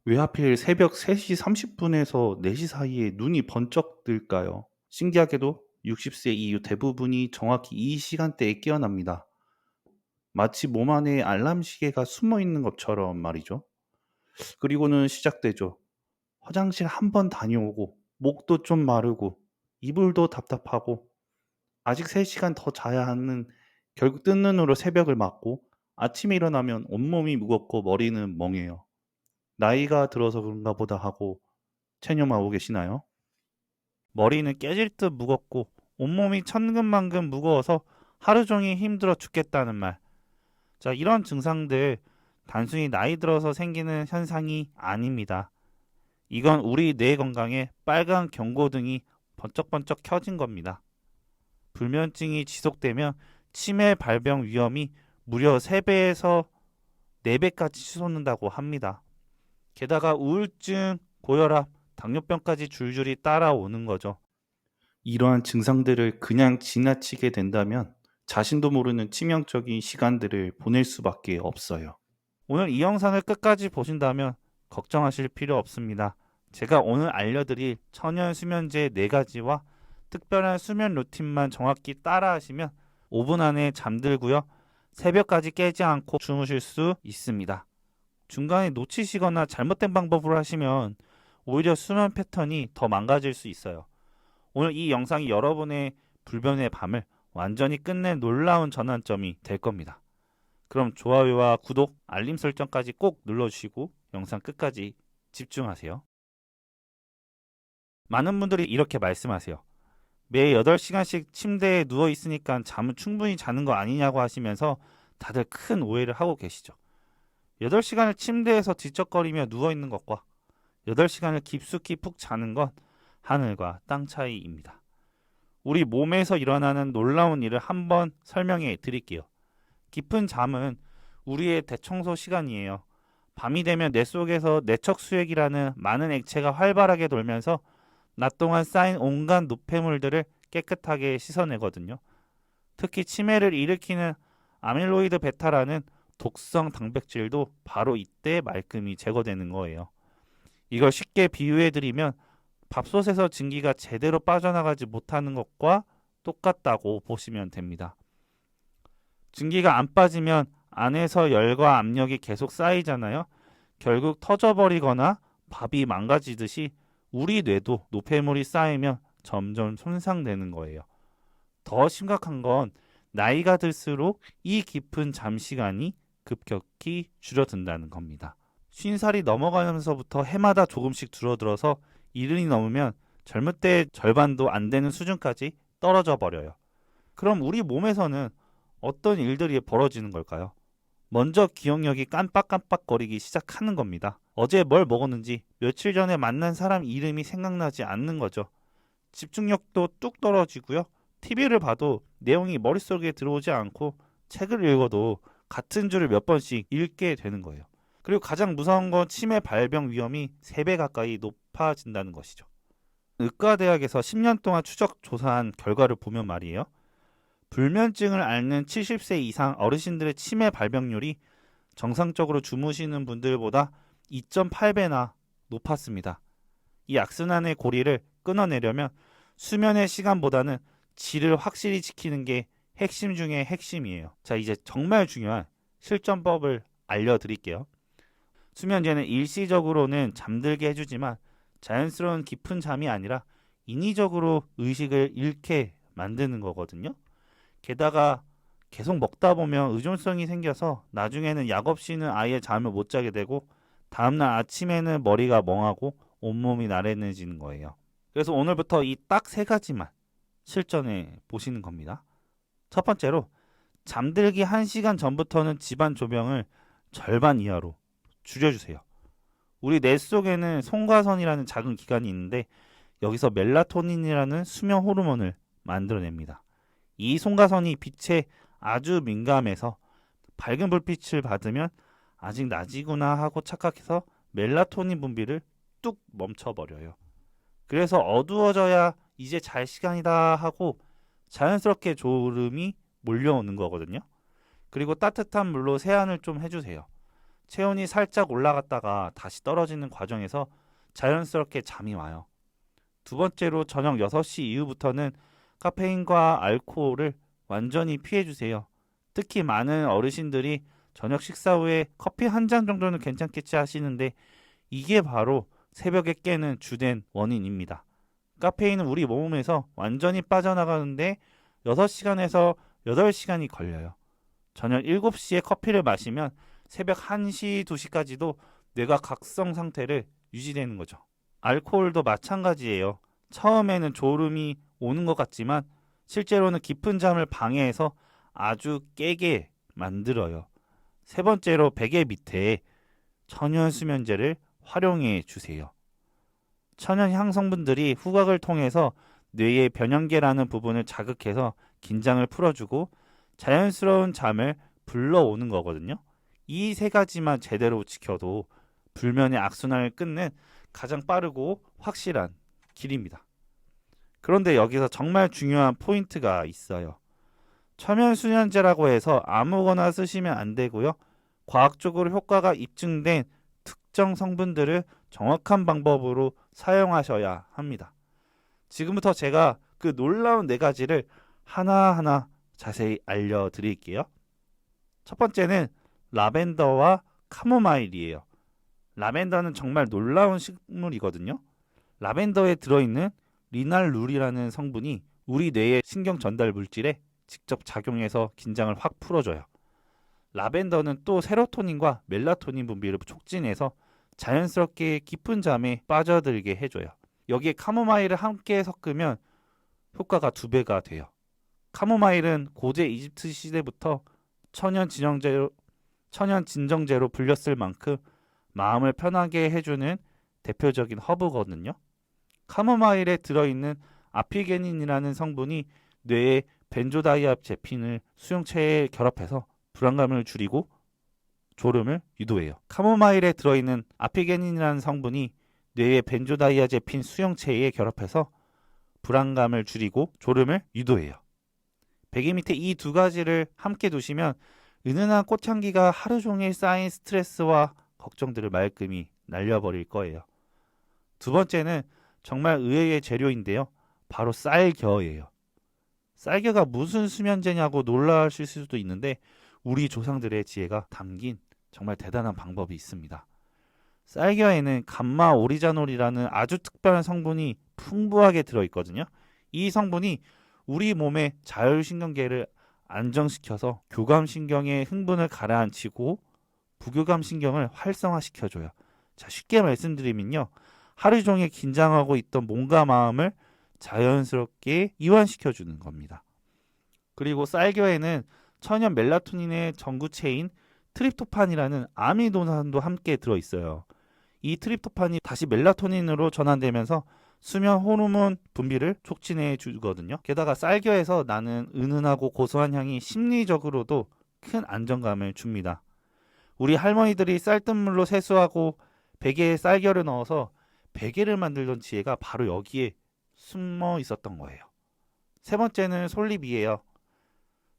왜 하필 새벽 3시 30분에서 4시 사이에 눈이 번쩍 뜰까요? 신기하게도 60세 이후 대부분이 정확히 이 시간대에 깨어납니다. 마치 몸 안에 알람 시계가 숨어 있는 것처럼 말이죠. 그리고는 시작되죠. 화장실 한 번 다녀오고, 목도 좀 마르고, 이불도 답답하고, 아직 3시간 더 자야 하는 결국 뜬 눈으로 새벽을 맞고, 아침에 일어나면 온몸이 무겁고 머리는 멍해요. 나이가 들어서 그런가 보다 하고 체념하고 계시나요? 머리는 깨질 듯 무겁고 온몸이 천근만근 무거워서 하루 종일 힘들어 죽겠다는 말. 자, 이런 증상들 단순히 나이 들어서 생기는 현상이 아닙니다. 이건 우리 뇌 건강에 빨간 경고등이 번쩍번쩍 켜진 겁니다. 불면증이 지속되면 치매 발병 위험이 무려 3배에서 4배까지 치솟는다고 합니다. 게다가 우울증, 고혈압, 당뇨병까지 줄줄이 따라오는 거죠. 이러한 증상들을 그냥 지나치게 된다면 자신도 모르는 치명적인 시간들을 보낼 수밖에 없어요. 오늘 이 영상을 끝까지 보신다면 걱정하실 필요 없습니다. 제가 오늘 알려드릴 천연 수면제 4가지와 특별한 수면 루틴만 정확히 따라하시면 5분 안에 잠들고요. 새벽까지 깨지 않고 주무실 수 있습니다. 중간에 놓치시거나 잘못된 방법으로 하시면 오히려 수면 패턴이 더 망가질 수 있어요. 오늘 이 영상이 여러분의 불변의 밤을 완전히 끝낸 놀라운 전환점이 될 겁니다. 그럼 좋아요와 구독, 알림 설정까지 꼭 눌러주시고 영상 끝까지 집중하세요. 많은 분들이 이렇게 말씀하세요. 매 8시간씩 침대에 누워 있으니까 잠은 충분히 자는 거 아니냐고 하시면서 다들 큰 오해를 하고 계시죠. 8시간을 침대에서 뒤척거리며 누워있는 것과 8시간을 깊숙이 푹 자는 건 하늘과 땅 차이입니다. 우리 몸에서 일어나는 놀라운 일을 한번 설명해 드릴게요. 깊은 잠은 우리의 대청소 시간이에요. 밤이 되면 뇌 속에서 내척수액이라는 많은 액체가 활발하게 돌면서 낮 동안 쌓인 온갖 노폐물들을 깨끗하게 씻어내거든요. 특히 치매를 일으키는 아밀로이드 베타라는 독성 단백질도 바로 이때 말끔히 제거되는 거예요. 이걸 쉽게 비유해드리면 밥솥에서 증기가 제대로 빠져나가지 못하는 것과 똑같다고 보시면 됩니다. 증기가 안 빠지면 안에서 열과 압력이 계속 쌓이잖아요. 결국 터져버리거나 밥이 망가지듯이 우리 뇌도 노폐물이 쌓이면 점점 손상되는 거예요. 더 심각한 건 나이가 들수록 이 깊은 잠 시간이 급격히 줄어든다는 겁니다. 50살이 넘어가면서부터 해마다 조금씩 줄어들어서 70이 넘으면 젊을 때 절반도 안 되는 수준까지 떨어져 버려요. 그럼 우리 몸에서는 어떤 일들이 벌어지는 걸까요? 먼저 기억력이 깜빡깜빡거리기 시작하는 겁니다. 어제 뭘 먹었는지 며칠 전에 만난 사람 이름이 생각나지 않는 거죠. 집중력도 뚝 떨어지고요. TV를 봐도 내용이 머릿속에 들어오지 않고 책을 읽어도 같은 줄을 몇 번씩 읽게 되는 거예요. 그리고 가장 무서운 건 치매 발병 위험이 3배 가까이 높아진다는 것이죠. 의과대학에서 10년 동안 추적 조사한 결과를 보면 말이에요. 불면증을 앓는 70세 이상 어르신들의 치매 발병률이 정상적으로 주무시는 분들보다 2.8배나 높았습니다. 이 악순환의 고리를 끊어내려면 수면의 시간보다는 질을 확실히 지키는 게 핵심 중의 핵심이에요. 자, 이제 정말 중요한 실전법을 알려드릴게요. 수면제는 일시적으로는 잠들게 해주지만 자연스러운 깊은 잠이 아니라 인위적으로 의식을 잃게 만드는 거거든요. 게다가 계속 먹다 보면 의존성이 생겨서 나중에는 약 없이는 아예 잠을 못 자게 되고 다음날 아침에는 머리가 멍하고 온몸이 나른해지는 거예요. 그래서 오늘부터 이 딱 3가지만 실전해 보시는 겁니다. 첫 번째로 잠들기 1시간 전부터는 집안 조명을 절반 이하로 줄여주세요. 우리 뇌 속에는 송가선이라는 작은 기관이 있는데 여기서 멜라토닌이라는 수면 호르몬을 만들어냅니다. 이 송가선이 빛에 아주 민감해서 밝은 불빛을 받으면 아직 낮이구나 하고 착각해서 멜라토닌 분비를 뚝 멈춰버려요. 그래서 어두워져야 이제 잘 시간이다 하고 자연스럽게 졸음이 몰려오는 거거든요. 그리고 따뜻한 물로 세안을 좀 해주세요. 체온이 살짝 올라갔다가 다시 떨어지는 과정에서 자연스럽게 잠이 와요. 두 번째로 저녁 6시 이후부터는 카페인과 알코올을 완전히 피해주세요. 특히 많은 어르신들이 저녁 식사 후에 커피 한 잔 정도는 괜찮겠지 하시는데 이게 바로 새벽에 깨는 주된 원인입니다. 카페인은 우리 몸에서 완전히 빠져나가는데 6시간에서 8시간이 걸려요. 저녁 7시에 커피를 마시면 새벽 1시, 2시까지도 뇌가 각성 상태를 유지되는 거죠. 알코올도 마찬가지예요. 처음에는 졸음이 오는 것 같지만 실제로는 깊은 잠을 방해해서 아주 깨게 만들어요. 세 번째로 베개 밑에 천연 수면제를 활용해 주세요. 천연 향성분들이 후각을 통해서 뇌의 변형계라는 부분을 자극해서 긴장을 풀어주고 자연스러운 잠을 불러오는 거거든요. 이 세 가지만 제대로 지켜도 불면의 악순환을 끊는 가장 빠르고 확실한 길입니다. 그런데 여기서 정말 중요한 포인트가 있어요. 천연 수면제라고 해서 아무거나 쓰시면 안 되고요. 과학적으로 효과가 입증된 특정 성분들을 정확한 방법으로 사용하셔야 합니다. 지금부터 제가 그 놀라운 4가지를 하나하나 자세히 알려드릴게요. 첫 번째는 라벤더와 카모마일이에요. 라벤더는 정말 놀라운 식물이거든요. 라벤더에 들어있는 리날룰이라는 성분이 우리 뇌의 신경 전달 물질에 직접 작용해서 긴장을 확 풀어줘요. 라벤더는 또 세로토닌과 멜라토닌 분비를 촉진해서 자연스럽게 깊은 잠에 빠져들게 해줘요. 여기에 카모마일을 함께 섞으면 효과가 2배가 돼요. 카모마일은 고대 이집트 시대부터 천연 진정제로 불렸을 만큼 마음을 편하게 해주는 대표적인 허브거든요. 카모마일에 들어있는 아피게닌이라는 성분이 뇌의 벤조다이아제핀을 수용체에 결합해서 불안감을 줄이고 졸음을 유도해요. 카모마일에 들어있는 아피게닌이라는 성분이 뇌의 벤조다이아제핀 수용체에 결합해서 불안감을 줄이고 졸음을 유도해요. 베개 밑에 이 2가지를 함께 두시면 은은한 꽃향기가 하루 종일 쌓인 스트레스와 걱정들을 말끔히 날려버릴 거예요. 두 번째는 정말 의외의 재료인데요. 바로 쌀겨예요. 쌀겨가 무슨 수면제냐고 놀라실 수도 있는데 우리 조상들의 지혜가 담긴 정말 대단한 방법이 있습니다. 쌀겨에는 감마 오리자놀이라는 아주 특별한 성분이 풍부하게 들어있거든요. 이 성분이 우리 몸의 자율신경계를 안정시켜서 교감신경의 흥분을 가라앉히고 부교감신경을 활성화시켜줘요. 자, 쉽게 말씀드리면요. 하루 종일 긴장하고 있던 몸과 마음을 자연스럽게 이완시켜주는 겁니다. 그리고 쌀겨에는 천연 멜라토닌의 전구체인 트립토판이라는 아미노산도 함께 들어있어요. 이 트립토판이 다시 멜라토닌으로 전환되면서 수면 호르몬 분비를 촉진해 주거든요. 게다가 쌀겨에서 나는 은은하고 고소한 향이 심리적으로도 큰 안정감을 줍니다. 우리 할머니들이 쌀뜨물로 세수하고 베개에 쌀겨를 넣어서 베개를 만들던 지혜가 바로 여기에 숨어 있었던 거예요. 세 번째는 솔잎이에요.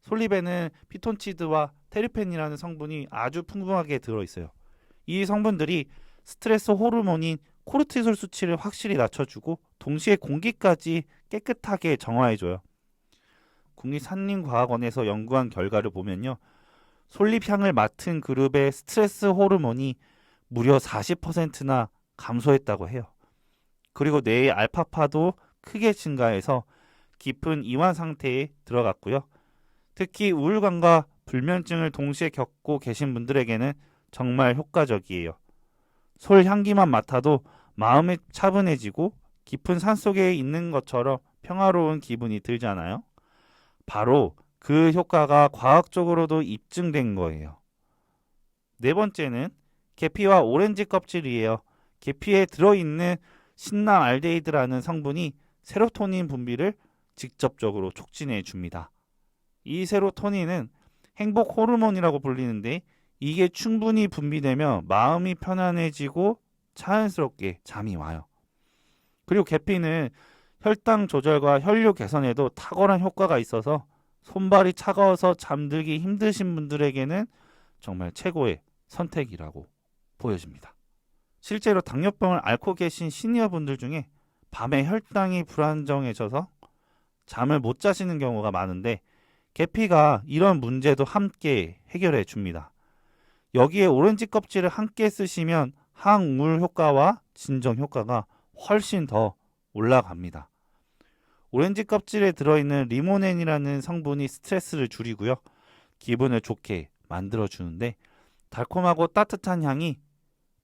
솔잎에는 피톤치드와 테르펜이라는 성분이 아주 풍부하게 들어있어요. 이 성분들이 스트레스 호르몬인 코르티솔 수치를 확실히 낮춰주고 동시에 공기까지 깨끗하게 정화해줘요. 국립산림과학원에서 연구한 결과를 보면요. 솔잎향을 맡은 그룹의 스트레스 호르몬이 무려 40%나 감소했다고 해요. 그리고 뇌의 알파파도 크게 증가해서 깊은 이완 상태에 들어갔고요. 특히 우울감과 불면증을 동시에 겪고 계신 분들에게는 정말 효과적이에요. 솔 향기만 맡아도 마음이 차분해지고 깊은 산속에 있는 것처럼 평화로운 기분이 들잖아요. 바로 그 효과가 과학적으로도 입증된 거예요. 네 번째는 계피와 오렌지 껍질이에요. 계피에 들어있는 신남알데히드라는 성분이 세로토닌 분비를 직접적으로 촉진해 줍니다. 이 세로토닌은 행복 호르몬이라고 불리는데 이게 충분히 분비되면 마음이 편안해지고 자연스럽게 잠이 와요. 그리고 계피는 혈당 조절과 혈류 개선에도 탁월한 효과가 있어서 손발이 차가워서 잠들기 힘드신 분들에게는 정말 최고의 선택이라고 보여집니다. 실제로 당뇨병을 앓고 계신 시니어분들 중에 밤에 혈당이 불안정해져서 잠을 못 자시는 경우가 많은데 계피가 이런 문제도 함께 해결해 줍니다. 여기에 오렌지 껍질을 함께 쓰시면 항우울 효과와 진정 효과가 훨씬 더 올라갑니다. 오렌지 껍질에 들어있는 리모넨이라는 성분이 스트레스를 줄이고요. 기분을 좋게 만들어주는데 달콤하고 따뜻한 향이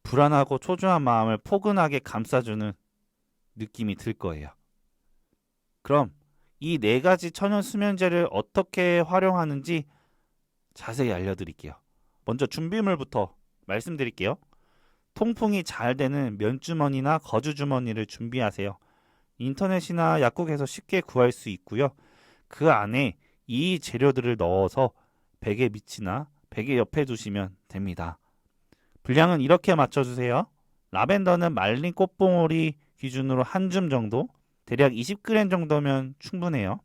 불안하고 초조한 마음을 포근하게 감싸주는 느낌이 들 거예요. 그럼 이 4가지 천연 수면제를 어떻게 활용하는지 자세히 알려드릴게요. 먼저 준비물부터 말씀드릴게요. 통풍이 잘 되는 면주머니나 거주주머니를 준비하세요. 인터넷이나 약국에서 쉽게 구할 수 있고요. 그 안에 이 재료들을 넣어서 베개 밑이나 베개 옆에 두시면 됩니다. 분량은 이렇게 맞춰주세요. 라벤더는 말린 꽃봉오리 기준으로 한 줌 정도, 대략 20g 정도면 충분해요.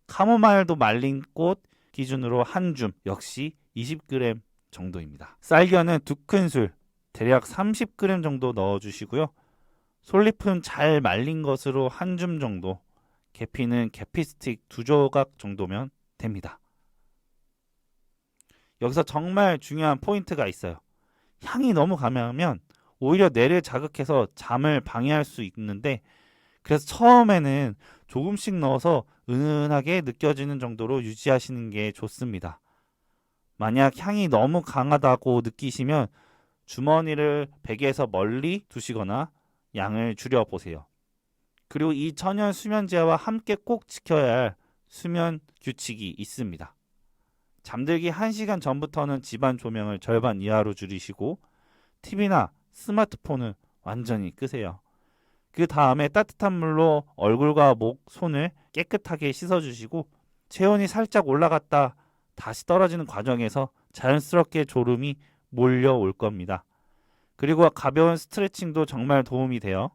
카모마일도 말린 꽃 기준으로 한 줌, 역시 20g 정도입니다. 쌀겨는 2큰술, 대략 30g 정도 넣어주시고요. 솔잎은 잘 말린 것으로 한 줌 정도, 계피는 계피 스틱 2조각 정도면 됩니다. 여기서 정말 중요한 포인트가 있어요. 향이 너무 강하면 오히려 뇌를 자극해서 잠을 방해할 수 있는데, 그래서 처음에는 조금씩 넣어서 은은하게 느껴지는 정도로 유지하시는 게 좋습니다. 만약 향이 너무 강하다고 느끼시면 주머니를 베개에서 멀리 두시거나 양을 줄여보세요. 그리고 이 천연 수면제와 함께 꼭 지켜야 할 수면 규칙이 있습니다. 잠들기 1시간 전부터는 집안 조명을 절반 이하로 줄이시고 TV나 스마트폰을 완전히 끄세요. 그 다음에 따뜻한 물로 얼굴과 목, 손을 깨끗하게 씻어주시고 체온이 살짝 올라갔다 다시 떨어지는 과정에서 자연스럽게 졸음이 몰려올 겁니다. 그리고 가벼운 스트레칭도 정말 도움이 돼요.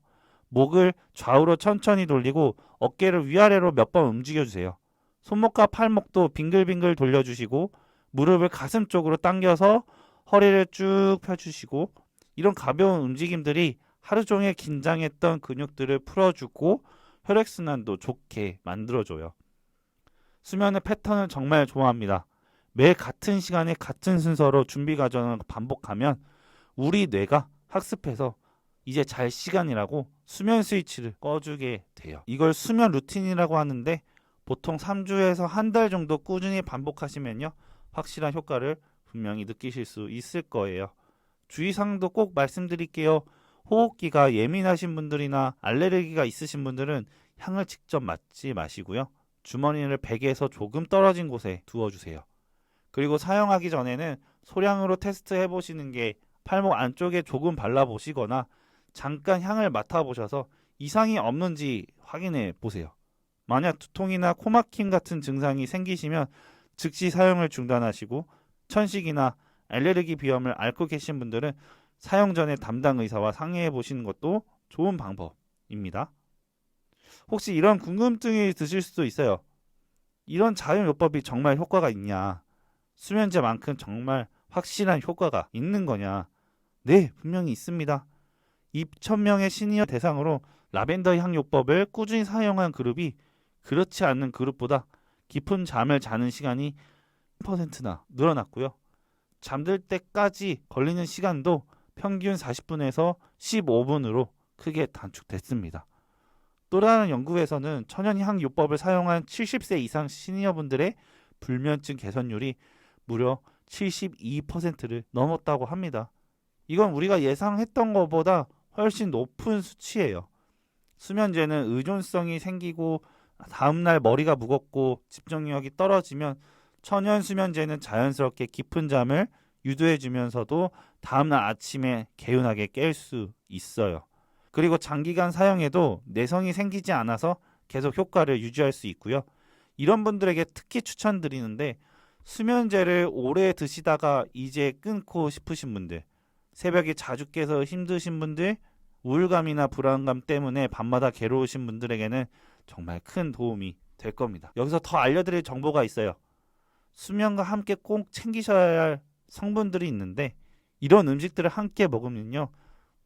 목을 좌우로 천천히 돌리고 어깨를 위아래로 몇 번 움직여주세요. 손목과 팔목도 빙글빙글 돌려주시고 무릎을 가슴 쪽으로 당겨서 허리를 쭉 펴주시고, 이런 가벼운 움직임들이 하루 종일 긴장했던 근육들을 풀어주고 혈액순환도 좋게 만들어줘요. 수면의 패턴을 정말 좋아합니다. 매일 같은 시간에 같은 순서로 준비 과정을 반복하면 우리 뇌가 학습해서 이제 잘 시간이라고 수면 스위치를 꺼주게 돼요. 이걸 수면 루틴이라고 하는데 보통 3주에서 한 달 정도 꾸준히 반복하시면요, 확실한 효과를 분명히 느끼실 수 있을 거예요. 주의사항도 꼭 말씀드릴게요. 호흡기가 예민하신 분들이나 알레르기가 있으신 분들은 향을 직접 맡지 마시고요. 주머니를 베개에서 조금 떨어진 곳에 두어주세요. 그리고 사용하기 전에는 소량으로 테스트 해보시는 게, 팔목 안쪽에 조금 발라보시거나 잠깐 향을 맡아보셔서 이상이 없는지 확인해 보세요. 만약 두통이나 코막힘 같은 증상이 생기시면 즉시 사용을 중단하시고, 천식이나 알레르기 비염을 앓고 계신 분들은 사용 전에 담당 의사와 상의해 보시는 것도 좋은 방법입니다. 혹시 이런 궁금증이 드실 수도 있어요. 이런 자연요법이 정말 효과가 있냐? 수면제만큼 정말 확실한 효과가 있는 거냐? 네, 분명히 있습니다. 2,000명의 시니어 대상으로 라벤더 향요법을 꾸준히 사용한 그룹이 그렇지 않는 그룹보다 깊은 잠을 자는 시간이 10%나 늘어났고요. 잠들 때까지 걸리는 시간도 평균 40분에서 15분으로 크게 단축됐습니다. 또 다른 연구에서는 천연향 요법을 사용한 70세 이상 시니어분들의 불면증 개선율이 무려 72%를 넘었다고 합니다. 이건 우리가 예상했던 것보다 훨씬 높은 수치예요. 수면제는 의존성이 생기고 다음날 머리가 무겁고 집중력이 떨어지면 천연 수면제는 자연스럽게 깊은 잠을 유도해주면서도 다음날 아침에 개운하게 깰 수 있어요. 그리고 장기간 사용해도 내성이 생기지 않아서 계속 효과를 유지할 수 있고요. 이런 분들에게 특히 추천드리는데, 수면제를 오래 드시다가 이제 끊고 싶으신 분들, 새벽에 자주 깨서 힘드신 분들, 우울감이나 불안감 때문에 밤마다 괴로우신 분들에게는 정말 큰 도움이 될 겁니다. 여기서 더 알려드릴 정보가 있어요. 수면과 함께 꼭 챙기셔야 할 성분들이 있는데, 이런 음식들을 함께 먹으면요,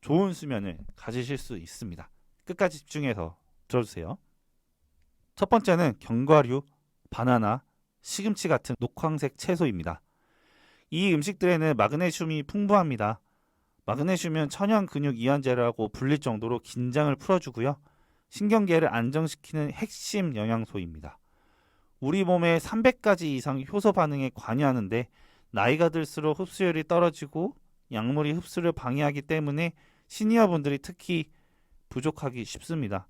좋은 수면을 가지실 수 있습니다. 끝까지 집중해서 들어주세요. 첫 번째는 견과류, 바나나, 시금치 같은 녹황색 채소입니다. 이 음식들에는 마그네슘이 풍부합니다. 마그네슘은 천연 근육 이완제라고 불릴 정도로 긴장을 풀어주고요, 신경계를 안정시키는 핵심 영양소입니다. 우리 몸의 300가지 이상 효소 반응에 관여하는데 나이가 들수록 흡수율이 떨어지고 약물이 흡수를 방해하기 때문에 시니어분들이 특히 부족하기 쉽습니다.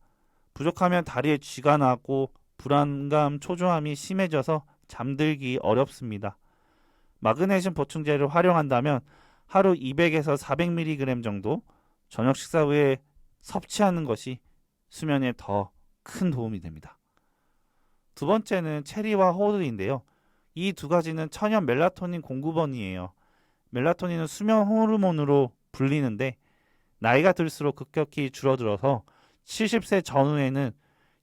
부족하면 다리에 쥐가 나고 불안감, 초조함이 심해져서 잠들기 어렵습니다. 마그네슘 보충제를 활용한다면 하루 200에서 400mg 정도 저녁 식사 후에 섭취하는 것이 수면에 더 큰 도움이 됩니다. 두 번째는 체리와 호두인데요. 이 두 가지는 천연 멜라토닌 공급원이에요. 멜라토닌은 수면 호르몬으로 불리는데 나이가 들수록 급격히 줄어들어서 70세 전후에는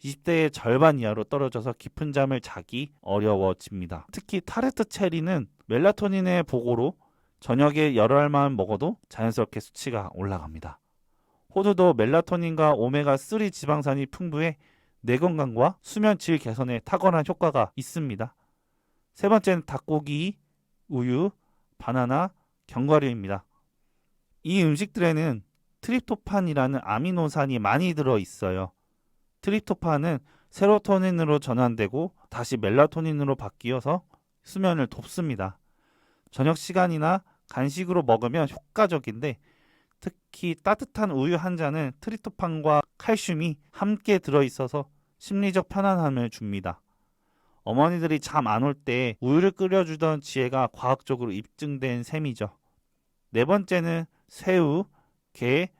20대의 절반 이하로 떨어져서 깊은 잠을 자기 어려워집니다. 특히 타르트 체리는 멜라토닌의 보고로 저녁에 여러 알만 먹어도 자연스럽게 수치가 올라갑니다. 호두도 멜라토닌과 오메가3 지방산이 풍부해 뇌 건강과 수면 질 개선에 탁월한 효과가 있습니다. 세 번째는 닭고기, 우유, 바나나, 견과류입니다. 이 음식들에는 트립토판이라는 아미노산이 많이 들어있어요. 트립토판은 세로토닌으로 전환되고 다시 멜라토닌으로 바뀌어서 수면을 돕습니다. 저녁 시간이나 간식으로 먹으면 효과적인데 특히 따뜻한 우유 한 잔은 트립토판과 칼슘이 함께 들어있어서 심리적 편안함을 줍니다. 어머니들이 잠 안 올 때 우유를 끓여주던 지혜가 과학적으로 입증된 셈이죠. 네 번째는 새우, 게,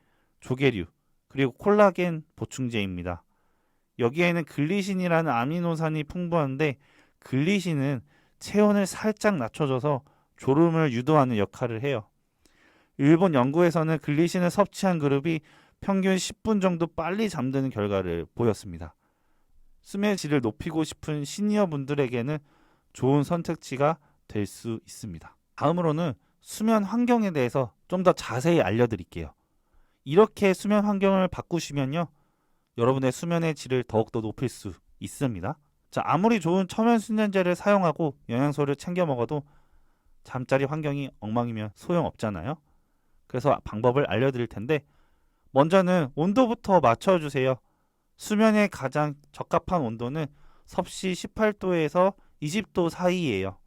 조개류, 그리고 콜라겐 보충제입니다. 여기에는 글리신이라는 아미노산이 풍부한데 글리신은 체온을 살짝 낮춰줘서 졸음을 유도하는 역할을 해요. 일본 연구에서는 글리신을 섭취한 그룹이 평균 10분 정도 빨리 잠드는 결과를 보였습니다. 수면의 질을 높이고 싶은 시니어 분들에게는 좋은 선택지가 될 수 있습니다. 다음으로는 수면 환경에 대해서 좀 더 자세히 알려드릴게요. 이렇게 수면 환경을 바꾸시면요, 여러분의 수면의 질을 더욱더 높일 수 있습니다. 자, 아무리 좋은 천연 수면제를 사용하고 영양소를 챙겨 먹어도 잠자리 환경이 엉망이면 소용없잖아요. 그래서 방법을 알려드릴 텐데 먼저는 온도부터 맞춰주세요. 수면에 가장 적합한 온도는 섭씨 18도에서 20도 사이예요.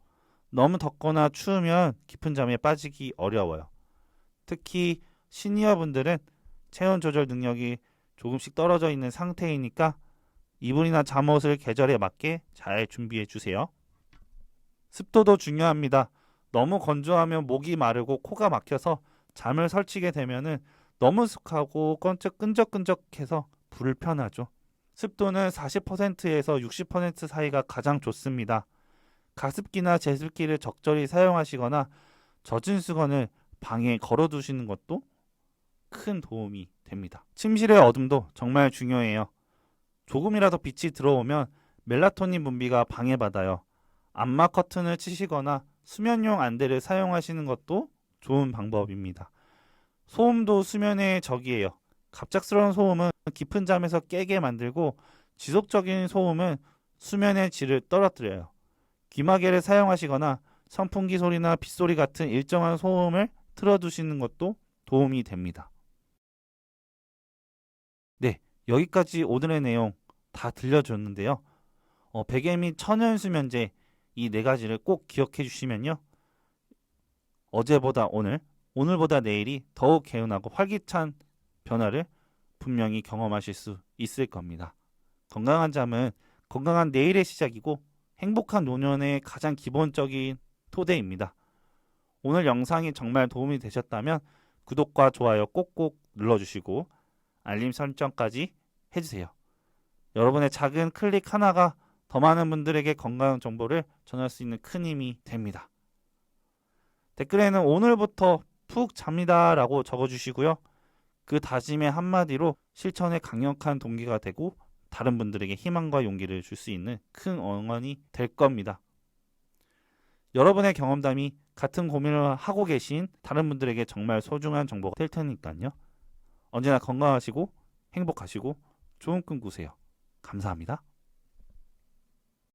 너무 덥거나 추우면 깊은 잠에 빠지기 어려워요. 특히 시니어분들은 체온 조절 능력이 조금씩 떨어져 있는 상태이니까 이불이나 잠옷을 계절에 맞게 잘 준비해 주세요. 습도도 중요합니다. 너무 건조하면 목이 마르고 코가 막혀서 잠을 설치게 되면은 너무 습하고 끈적끈적해서 불편하죠. 습도는 40%에서 60% 사이가 가장 좋습니다. 가습기나 제습기를 적절히 사용하시거나 젖은 수건을 방에 걸어두시는 것도 큰 도움이 됩니다. 침실의 어둠도 정말 중요해요. 조금이라도 빛이 들어오면 멜라토닌 분비가 방해받아요. 암막 커튼을 치시거나 수면용 안대를 사용하시는 것도 좋은 방법입니다. 소음도 수면의 적이에요. 갑작스러운 소음은 깊은 잠에서 깨게 만들고 지속적인 소음은 수면의 질을 떨어뜨려요. 귀마개를 사용하시거나 선풍기 소리나 빗소리 같은 일정한 소음을 틀어두시는 것도 도움이 됩니다. 네, 여기까지 오늘의 내용 다 들려줬는데요. 베개 및 천연 수면제 이 네 가지를 꼭 기억해 주시면요, 어제보다 오늘, 오늘보다 내일이 더욱 개운하고 활기찬 변화를 분명히 경험하실 수 있을 겁니다. 건강한 잠은 건강한 내일의 시작이고 행복한 노년의 가장 기본적인 토대입니다. 오늘 영상이 정말 도움이 되셨다면 구독과 좋아요 꼭꼭 눌러주시고 알림 설정까지 해주세요. 여러분의 작은 클릭 하나가 더 많은 분들에게 건강 정보를 전할 수 있는 큰 힘이 됩니다. 댓글에는 오늘부터 푹 잡니다 라고 적어주시고요. 그 다짐의 한마디로 실천에 강력한 동기가 되고 다른 분들에게 희망과 용기를 줄 수 있는 큰 응원이 될 겁니다. 여러분의 경험담이 같은 고민을 하고 계신 다른 분들에게 정말 소중한 정보가 될 테니까요. 언제나 건강하시고 행복하시고 좋은 꿈 꾸세요. 감사합니다.